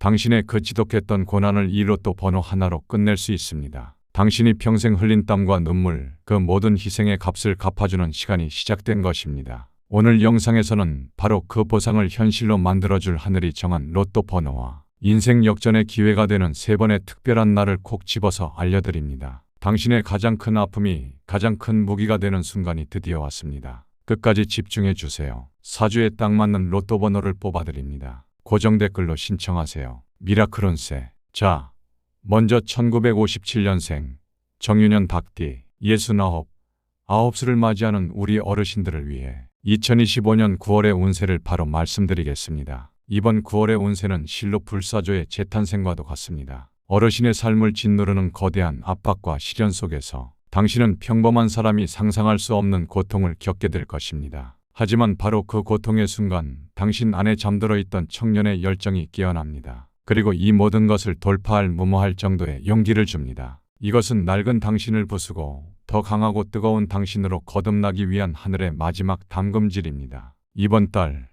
당신의 그 지독했던 고난을 이 로또 번호 하나로 끝낼 수 있습니다. 당신이 평생 흘린 땀과 눈물, 그 모든 희생의 값을 갚아주는 시간이 시작된 것입니다. 오늘 영상에서는 바로 그 보상을 현실로 만들어줄 하늘이 정한 로또 번호와 인생 역전의 기회가 되는 3번의 특별한 날을 콕 집어서 알려드립니다. 당신의 가장 큰 아픔이 가장 큰 무기가 되는 순간이 드디어 왔습니다. 끝까지 집중해 주세요. 사주에 딱 맞는 로또 번호를 뽑아드립니다. 고정 댓글로 신청하세요. 미라클 운세. 자, 먼저 1957년생 정유년 닭띠 69, 아홉수를 맞이하는 우리 어르신들을 위해 2025년 9월의 운세를 바로 말씀드리겠습니다. 이번 9월의 운세는 실로 불사조의 재탄생과도 같습니다. 어르신의 삶을 짓누르는 거대한 압박과 시련 속에서 당신은 평범한 사람이 상상할 수 없는 고통을 겪게 될 것입니다. 하지만 바로 그 고통의 순간 당신 안에 잠들어 있던 청년의 열정이 깨어납니다. 그리고 이 모든 것을 돌파할 무모할 정도의 용기를 줍니다. 이것은 낡은 당신을 부수고 더 강하고 뜨거운 당신으로 거듭나기 위한 하늘의 마지막 담금질입니다. 이번 달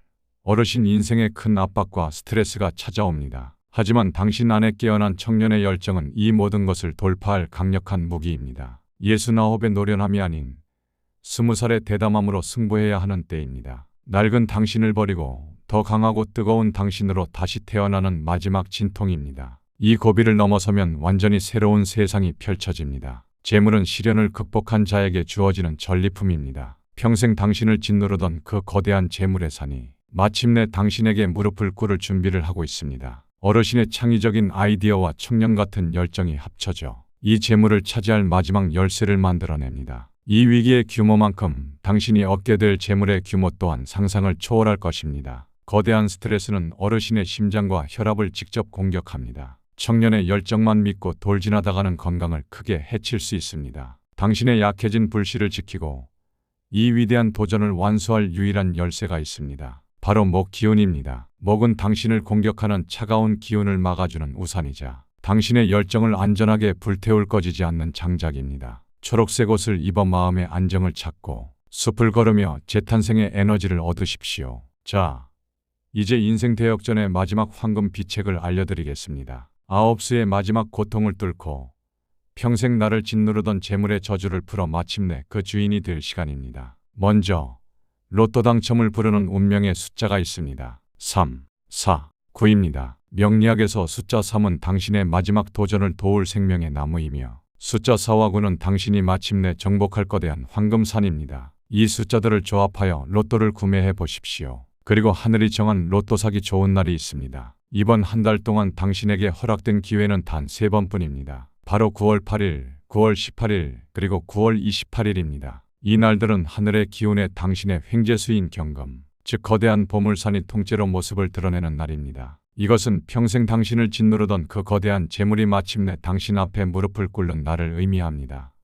어르신 인생의 큰 압박과 스트레스가 찾아옵니다. 하지만 당신 안에 깨어난 청년의 열정은 이 모든 것을 돌파할 강력한 무기입니다. 69의 노련함이 아닌 20살의 대담함으로 승부해야 하는 때입니다. 낡은 당신을 버리고 더 강하고 뜨거운 당신으로 다시 태어나는 마지막 진통입니다. 이 고비를 넘어서면 완전히 새로운 세상이 펼쳐집니다. 재물은 시련을 극복한 자에게 주어지는 전리품입니다. 평생 당신을 짓누르던 그 거대한 재물의 산이 마침내 당신에게 무릎을 꿇을 준비를 하고 있습니다. 어르신의 창의적인 아이디어와 청년 같은 열정이 합쳐져 이 재물을 차지할 마지막 열쇠를 만들어냅니다. 이 위기의 규모만큼 당신이 얻게 될 재물의 규모 또한 상상을 초월할 것입니다. 거대한 스트레스는 어르신의 심장과 혈압을 직접 공격합니다. 청년의 열정만 믿고 돌진하다가는 건강을 크게 해칠 수 있습니다. 당신의 약해진 불씨를 지키고 이 위대한 도전을 완수할 유일한 열쇠가 있습니다. 바로 목 기운입니다. 목은 당신을 공격하는 차가운 기운을 막아주는 우산이자 당신의 열정을 안전하게 불태울 꺼지지 않는 장작입니다. 초록색 옷을 입어 마음의 안정을 찾고 숲을 걸으며 재탄생의 에너지를 얻으십시오. 자, 이제 인생 대역전의 마지막 황금 비책을 알려드리겠습니다. 아홉수의 마지막 고통을 뚫고 평생 나를 짓누르던 재물의 저주를 풀어 마침내 그 주인이 될 시간입니다. 먼저 로또 당첨을 부르는 운명의 숫자가 있습니다. 3, 4, 9입니다. 명리학에서 숫자 3은 당신의 마지막 도전을 도울 생명의 나무이며 숫자 4와 9는 당신이 마침내 정복할 거대한 황금산입니다. 이 숫자들을 조합하여 로또를 구매해 보십시오. 그리고 하늘이 정한 로또 사기 좋은 날이 있습니다. 이번 한 달 동안 당신에게 허락된 기회는 단 3번뿐입니다. 바로 9월 8일, 9월 18일, 그리고 9월 28일입니다. 이 날들은 하늘의 기운에 당신의 횡재수인 경금, 즉 거대한 보물산이 통째로 모습을 드러내는 날입니다. 이것은 평생 당신을 짓누르던 그 거대한 재물이 마침내 당신 앞에 무릎을 꿇는 날을 의미합니다.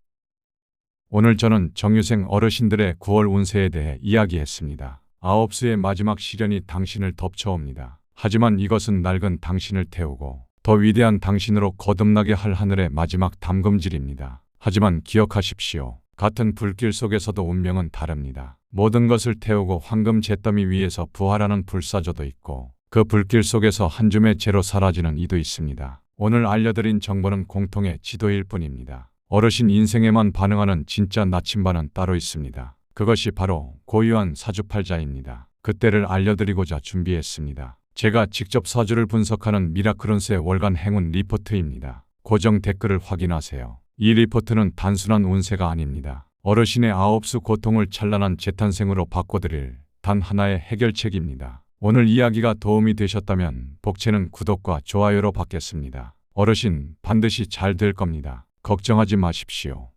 오늘 저는 정유생 어르신들의 9월 운세에 대해 이야기했습니다. 아홉수의 마지막 시련이 당신을 덮쳐옵니다. 하지만 이것은 낡은 당신을 태우고 더 위대한 당신으로 거듭나게 할 하늘의 마지막 담금질입니다. 하지만 기억하십시오. 같은 불길 속에서도 운명은 다릅니다. 모든 것을 태우고 황금 잿더미 위에서 부활하는 불사조도 있고 그 불길 속에서 한 줌의 재로 사라지는 이도 있습니다. 오늘 알려드린 정보는 공통의 지도일 뿐입니다. 어르신 인생에만 반응하는 진짜 나침반은 따로 있습니다. 그것이 바로 고유한 사주팔자입니다. 그때를 알려드리고자 준비했습니다. 제가 직접 사주를 분석하는 미라클 운세 월간 행운 리포트입니다. 고정 댓글을 확인하세요. 이 리포트는 단순한 운세가 아닙니다. 어르신의 아홉수 고통을 찬란한 재탄생으로 바꿔드릴 단 하나의 해결책입니다. 오늘 이야기가 도움이 되셨다면 복채는 구독과 좋아요로 받겠습니다. 어르신 반드시 잘 될 겁니다. 걱정하지 마십시오.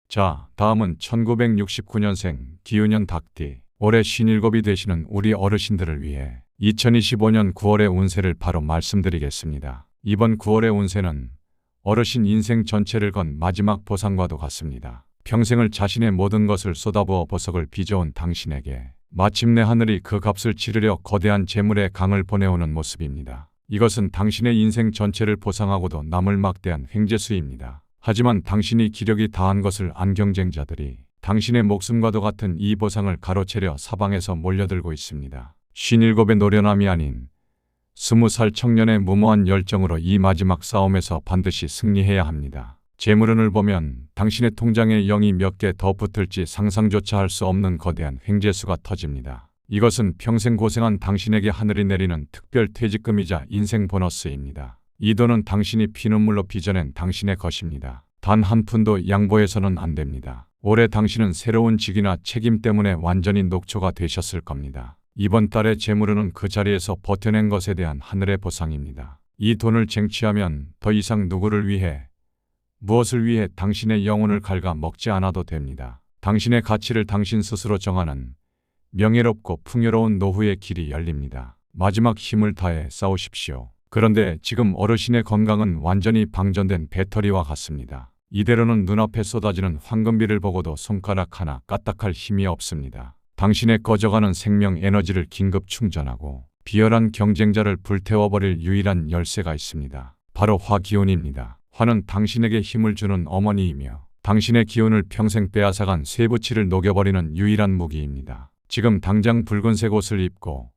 자, 다음은 1969년생 기유년 닭띠 올해 57이 되시는 우리 어르신들을 위해 2025년 9월의 운세를 바로 말씀드리겠습니다. 이번 9월의 운세는 어르신 인생 전체를 건 마지막 보상과도 같습니다. 평생을 자신의 모든 것을 쏟아부어 보석을 빚어온 당신에게 마침내 하늘이 그 값을 치르려 거대한 재물의 강을 보내오는 모습입니다. 이것은 당신의 인생 전체를 보상하고도 남을 막대한 횡재수입니다. 하지만 당신이 기력이 다한 것을 안 경쟁자들이 당신의 목숨과도 같은 이 보상을 가로채려 사방에서 몰려들고 있습니다. 57의 노련함이 아닌 20살 청년의 무모한 열정으로 이 마지막 싸움에서 반드시 승리해야 합니다. 재물운을 보면 당신의 통장에 0이 몇 개 더 붙을지 상상조차 할 수 없는 거대한 횡재수가 터집니다. 이것은 평생 고생한 당신에게 하늘이 내리는 특별 퇴직금이자 인생 보너스입니다. 이 돈은 당신이 피눈물로 빚어낸 당신의 것입니다. 단 한 푼도 양보해서는 안 됩니다. 올해 당신은 새로운 직이나 책임 때문에 완전히 녹초가 되셨을 겁니다. 이번 달의 재물운은 그 자리에서 버텨낸 것에 대한 하늘의 보상입니다. 이 돈을 쟁취하면 더 이상 누구를 위해, 무엇을 위해 당신의 영혼을 갉아 먹지 않아도 됩니다. 당신의 가치를 당신 스스로 정하는 명예롭고 풍요로운 노후의 길이 열립니다. 마지막 힘을 다해 싸우십시오. 그런데 지금 어르신의 건강은 완전히 방전된 배터리와 같습니다. 이대로는 눈앞에 쏟아지는 황금비를 보고도 손가락 하나 까딱할 힘이 없습니다. 당신의 꺼져가는 생명 에너지를 긴급 충전하고 비열한 경쟁자를 불태워버릴 유일한 열쇠가 있습니다. 바로 화기운입니다. 화는 당신에게 힘을 주는 어머니이며 당신의 기운을 평생 빼앗아간 쇠붙이를 녹여버리는 유일한 무기입니다. 지금 당장 붉은색 옷을 입고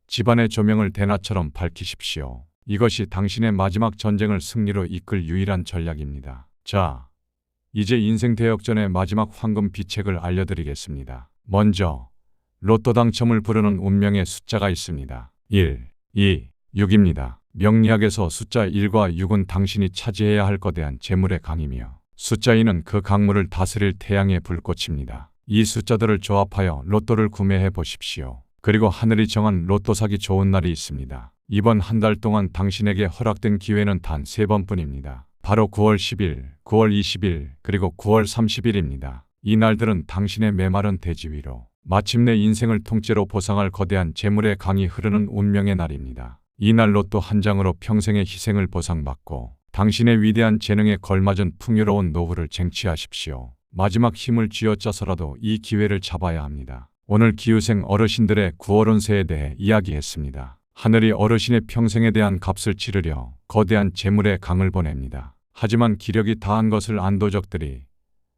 집안의 조명을 대낮처럼 밝히십시오. 이것이 당신의 마지막 전쟁을 승리로 이끌 유일한 전략입니다. 자, 이제 인생 대역전의 마지막 황금 비책을 알려드리겠습니다. 먼저 로또 당첨을 부르는 운명의 숫자가 있습니다. 1, 2, 6입니다. 명리학에서 숫자 1과 6은 당신이 차지해야 할 거대한 재물의 강이며 숫자 2는 그 강물을 다스릴 태양의 불꽃입니다. 이 숫자들을 조합하여 로또를 구매해 보십시오. 그리고 하늘이 정한 로또 사기 좋은 날이 있습니다. 이번 한 달 동안 당신에게 허락된 기회는 단 3번뿐입니다. 바로 9월 10일, 9월 20일, 그리고 9월 30일입니다. 이 날들은 당신의 메마른 대지 위로 마침내 인생을 통째로 보상할 거대한 재물의 강이 흐르는 운명의 날입니다. 이 날 로또 한 장으로 평생의 희생을 보상받고 당신의 위대한 재능에 걸맞은 풍요로운 노후를 쟁취하십시오. 마지막 힘을 쥐어짜서라도 이 기회를 잡아야 합니다. 오늘 기후생 어르신들의 9월 운세에 대해 이야기했습니다. 하늘이 어르신의 평생에 대한 값을 치르려 거대한 재물의 강을 보냅니다. 하지만 기력이 다한 것을 안 도적들이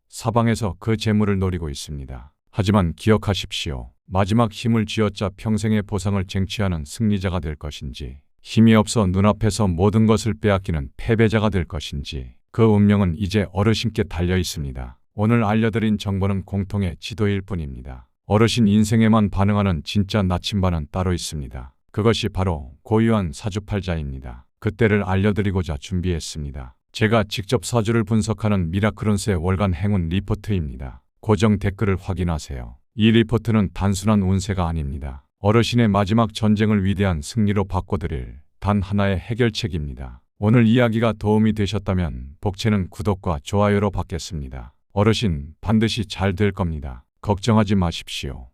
사방에서 그 재물을 노리고 있습니다. 하지만 기억하십시오. 마지막 힘을 쥐어짜 평생의 보상을 쟁취하는 승리자가 될 것인지, 힘이 없어 눈앞에서 모든 것을 빼앗기는 패배자가 될 것인지, 그 운명은 이제 어르신께 달려 있습니다. 오늘 알려드린 정보는 공통의 지도일 뿐입니다. 어르신 인생에만 반응하는 진짜 나침반은 따로 있습니다. 그것이 바로 고유한 사주팔자입니다. 그때를 알려드리고자 준비했습니다. 제가 직접 사주를 분석하는 미라클운세 월간 행운 리포트입니다. 고정 댓글을 확인하세요. 이 리포트는 단순한 운세가 아닙니다. 어르신의 마지막 전쟁을 위대한 승리로 바꿔드릴 단 하나의 해결책입니다. 오늘 이야기가 도움이 되셨다면 복채는 구독과 좋아요로 받겠습니다. 어르신 반드시 잘 될 겁니다. 걱정하지 마십시오.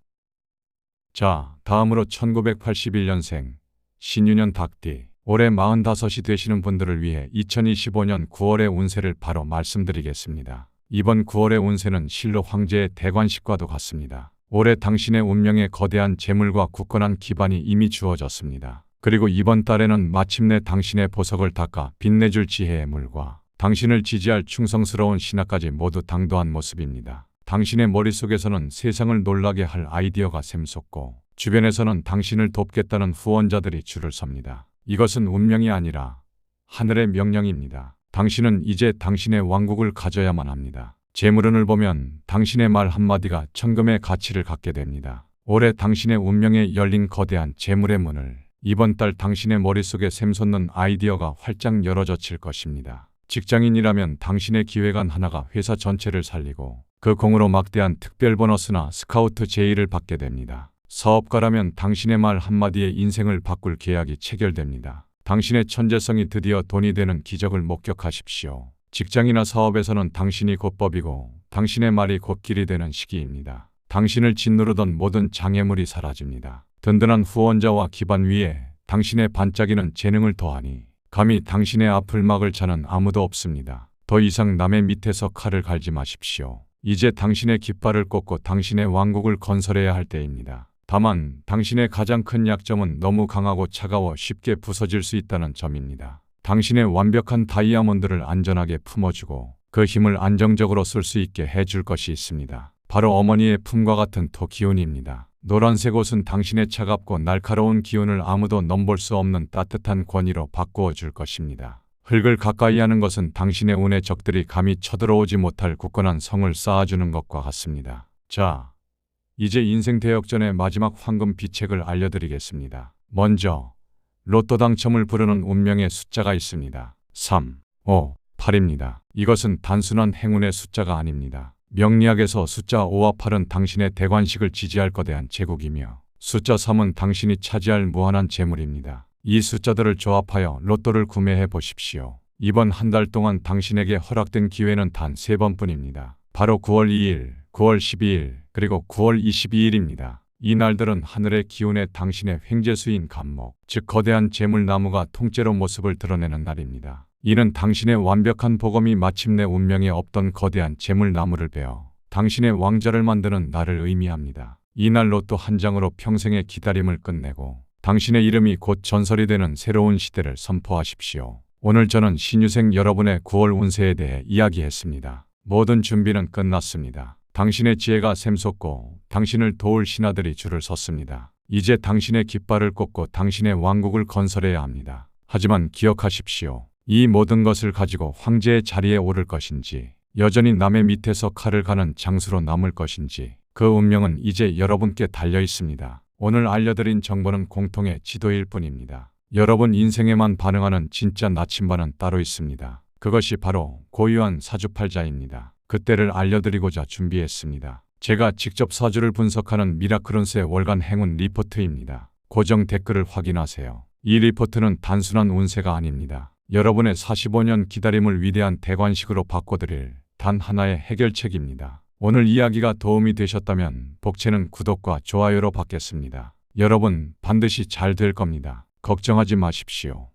자, 다음으로 1981년생 신유년 닭띠 올해 45이 되시는 분들을 위해 2025년 9월의 운세를 바로 말씀드리겠습니다. 이번 9월의 운세는 실로 황제의 대관식과도 같습니다. 올해 당신의 운명에 거대한 재물과 굳건한 기반이 이미 주어졌습니다. 그리고 이번 달에는 마침내 당신의 보석을 닦아 빛내줄 지혜의 물과 당신을 지지할 충성스러운 신하까지 모두 당도한 모습입니다. 당신의 머릿속에서는 세상을 놀라게 할 아이디어가 샘솟고 주변에서는 당신을 돕겠다는 후원자들이 줄을 섭니다. 이것은 운명이 아니라 하늘의 명령입니다. 당신은 이제 당신의 왕국을 가져야만 합니다. 재물운을 보면 당신의 말 한마디가 천금의 가치를 갖게 됩니다. 올해 당신의 운명에 열린 거대한 재물의 문을 이번 달 당신의 머릿속에 샘솟는 아이디어가 활짝 열어젖힐 것입니다. 직장인이라면 당신의 기획안 하나가 회사 전체를 살리고 그 공으로 막대한 특별 보너스나 스카우트 제의를 받게 됩니다. 사업가라면 당신의 말 한마디에 인생을 바꿀 계약이 체결됩니다. 당신의 천재성이 드디어 돈이 되는 기적을 목격하십시오. 직장이나 사업에서는 당신이 곧 법이고 당신의 말이 곧 길이 되는 시기입니다. 당신을 짓누르던 모든 장애물이 사라집니다. 든든한 후원자와 기반 위에 당신의 반짝이는 재능을 더하니 감히 당신의 앞을 막을 자는 아무도 없습니다. 더 이상 남의 밑에서 칼을 갈지 마십시오. 이제 당신의 깃발을 꽂고 당신의 왕국을 건설해야 할 때입니다. 다만 당신의 가장 큰 약점은 너무 강하고 차가워 쉽게 부서질 수 있다는 점입니다. 당신의 완벽한 다이아몬드를 안전하게 품어주고 그 힘을 안정적으로 쓸 수 있게 해줄 것이 있습니다. 바로 어머니의 품과 같은 토 기운입니다. 노란색 옷은 당신의 차갑고 날카로운 기운을 아무도 넘볼 수 없는 따뜻한 권위로 바꾸어 줄 것입니다. 흙을 가까이 하는 것은 당신의 운의 적들이 감히 쳐들어오지 못할 굳건한 성을 쌓아주는 것과 같습니다. 자, 이제 인생 대역전의 마지막 황금 비책을 알려드리겠습니다. 먼저 로또 당첨을 부르는 운명의 숫자가 있습니다. 3, 5, 8입니다. 이것은 단순한 행운의 숫자가 아닙니다. 명리학에서 숫자 5와 8은 당신의 대관식을 지지할 거대한 제국이며 숫자 3은 당신이 차지할 무한한 재물입니다. 이 숫자들을 조합하여 로또를 구매해 보십시오. 이번 한 달 동안 당신에게 허락된 기회는 단 3번뿐입니다. 바로 9월 2일, 9월 12일, 그리고 9월 22일입니다. 이 날들은 하늘의 기운에 당신의 횡재수인 간목, 즉 거대한 재물나무가 통째로 모습을 드러내는 날입니다. 이는 당신의 완벽한 복음이 마침내 운명에 없던 거대한 재물나무를 베어 당신의 왕자를 만드는 날을 의미합니다. 이 날 로또 한 장으로 평생의 기다림을 끝내고 당신의 이름이 곧 전설이 되는 새로운 시대를 선포하십시오. 오늘 저는 신유생 여러분의 9월 운세에 대해 이야기했습니다. 모든 준비는 끝났습니다. 당신의 지혜가 샘솟고 당신을 도울 신하들이 줄을 섰습니다. 이제 당신의 깃발을 꽂고 당신의 왕국을 건설해야 합니다. 하지만 기억하십시오. 이 모든 것을 가지고 황제의 자리에 오를 것인지 여전히 남의 밑에서 칼을 가는 장수로 남을 것인지 그 운명은 이제 여러분께 달려 있습니다. 오늘 알려드린 정보는 공통의 지도일 뿐입니다. 여러분 인생에만 반응하는 진짜 나침반은 따로 있습니다. 그것이 바로 고유한 사주팔자입니다. 그때를 알려드리고자 준비했습니다. 제가 직접 사주를 분석하는 미라클운세 월간 행운 리포트입니다. 고정 댓글을 확인하세요. 이 리포트는 단순한 운세가 아닙니다. 여러분의 45년 기다림을 위대한 대관식으로 바꿔드릴 단 하나의 해결책입니다. 오늘 이야기가 도움이 되셨다면 복채는 구독과 좋아요로 받겠습니다. 여러분 반드시 잘 될 겁니다. 걱정하지 마십시오.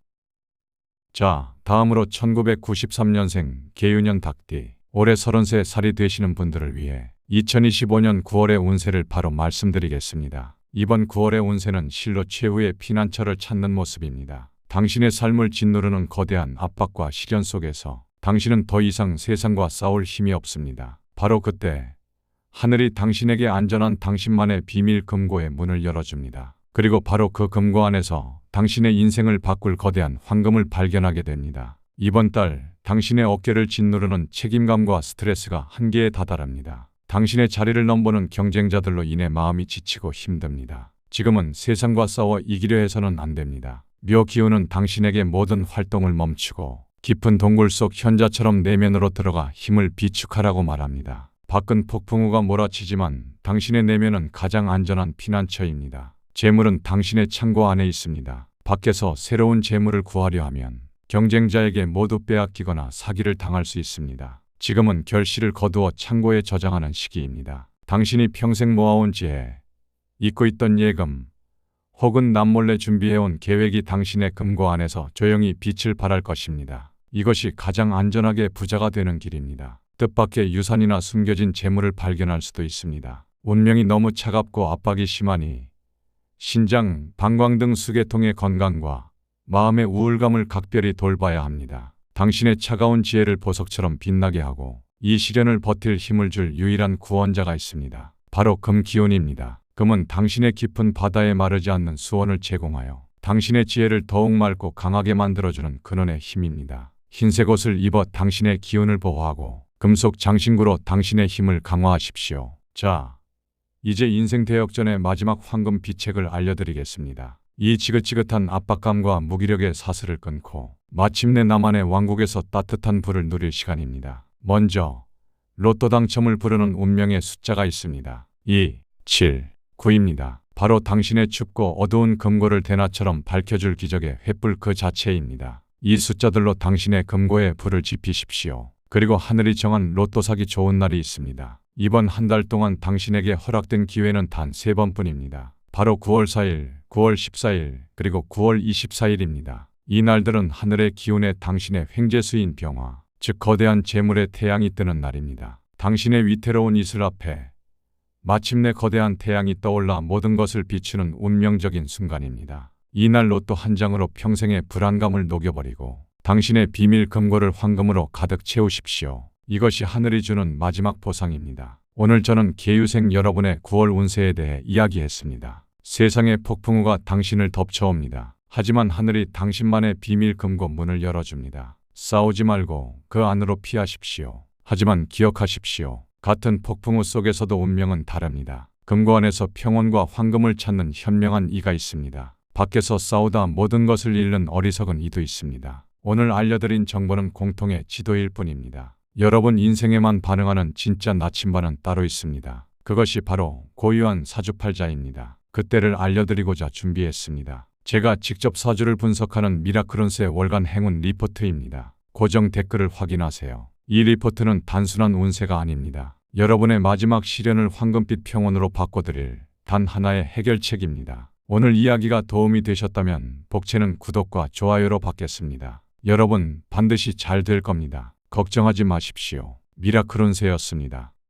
자, 다음으로 1993년생 계유년 닭띠 올해 33살이 되시는 분들을 위해 2025년 9월의 운세를 바로 말씀드리겠습니다. 이번 9월의 운세는 실로 최후의 피난처를 찾는 모습입니다. 당신의 삶을 짓누르는 거대한 압박과 시련 속에서 당신은 더 이상 세상과 싸울 힘이 없습니다. 바로 그때 하늘이 당신에게 안전한 당신만의 비밀 금고의 문을 열어줍니다. 그리고 바로 그 금고 안에서 당신의 인생을 바꿀 거대한 황금을 발견하게 됩니다. 이번 달 당신의 어깨를 짓누르는 책임감과 스트레스가 한계에 다다릅니다. 당신의 자리를 넘보는 경쟁자들로 인해 마음이 지치고 힘듭니다. 지금은 세상과 싸워 이기려 해서는 안 됩니다. 묘 기운은 당신에게 모든 활동을 멈추고 깊은 동굴 속 현자처럼 내면으로 들어가 힘을 비축하라고 말합니다. 밖은 폭풍우가 몰아치지만 당신의 내면은 가장 안전한 피난처입니다. 재물은 당신의 창고 안에 있습니다. 밖에서 새로운 재물을 구하려 하면 경쟁자에게 모두 빼앗기거나 사기를 당할 수 있습니다. 지금은 결실을 거두어 창고에 저장하는 시기입니다. 당신이 평생 모아온 지혜, 잊고 있던 예금, 혹은 남몰래 준비해온 계획이 당신의 금고 안에서 조용히 빛을 발할 것입니다. 이것이 가장 안전하게 부자가 되는 길입니다. 뜻밖의 유산이나 숨겨진 재물을 발견할 수도 있습니다. 운명이 너무 차갑고 압박이 심하니 신장, 방광 등 수계통의 건강과 마음의 우울감을 각별히 돌봐야 합니다. 당신의 차가운 지혜를 보석처럼 빛나게 하고 이 시련을 버틸 힘을 줄 유일한 구원자가 있습니다. 바로 금 기운입니다. 금은 당신의 깊은 바다에 마르지 않는 수온을 제공하여 당신의 지혜를 더욱 맑고 강하게 만들어주는 근원의 힘입니다. 흰색 옷을 입어 당신의 기운을 보호하고 금속 장신구로 당신의 힘을 강화하십시오. 자, 이제 인생 대역전의 마지막 황금 비책을 알려드리겠습니다. 이 지긋지긋한 압박감과 무기력의 사슬을 끊고 마침내 나만의 왕국에서 따뜻한 불을 누릴 시간입니다. 먼저 로또 당첨을 부르는 운명의 숫자가 있습니다. 2, 7, 9입니다. 바로 당신의 춥고 어두운 금고를 대낮처럼 밝혀줄 기적의 횃불 그 자체입니다. 이 숫자들로 당신의 금고에 불을 지피십시오. 그리고 하늘이 정한 로또 사기 좋은 날이 있습니다. 이번 한 달 동안 당신에게 허락된 기회는 단 3번뿐입니다. 바로 9월 4일, 9월 14일, 그리고 9월 24일입니다. 이 날들은 하늘의 기운에 당신의 횡재수인 병화, 즉 거대한 재물의 태양이 뜨는 날입니다. 당신의 위태로운 이슬 앞에 마침내 거대한 태양이 떠올라 모든 것을 비추는 운명적인 순간입니다. 이 날 로또 한 장으로 평생의 불안감을 녹여버리고 당신의 비밀 금고를 황금으로 가득 채우십시오. 이것이 하늘이 주는 마지막 보상입니다. 오늘 저는 개유생 여러분의 9월 운세에 대해 이야기했습니다. 세상의 폭풍우가 당신을 덮쳐옵니다. 하지만 하늘이 당신만의 비밀 금고 문을 열어줍니다. 싸우지 말고 그 안으로 피하십시오. 하지만 기억하십시오. 같은 폭풍우 속에서도 운명은 다릅니다. 금고 안에서 평온과 황금을 찾는 현명한 이가 있습니다. 밖에서 싸우다 모든 것을 잃는 어리석은 이도 있습니다. 오늘 알려드린 정보는 공통의 지도일 뿐입니다. 여러분 인생에만 반응하는 진짜 나침반은 따로 있습니다. 그것이 바로 고유한 사주팔자입니다. 그때를 알려드리고자 준비했습니다. 제가 직접 사주를 분석하는 미라클운세 월간 행운 리포트입니다. 고정 댓글을 확인하세요. 이 리포트는 단순한 운세가 아닙니다. 여러분의 마지막 시련을 황금빛 평온으로 바꿔드릴 단 하나의 해결책입니다. 오늘 이야기가 도움이 되셨다면 복채는 구독과 좋아요로 받겠습니다. 여러분 반드시 잘 될 겁니다. 걱정하지 마십시오. 미라클운세였습니다.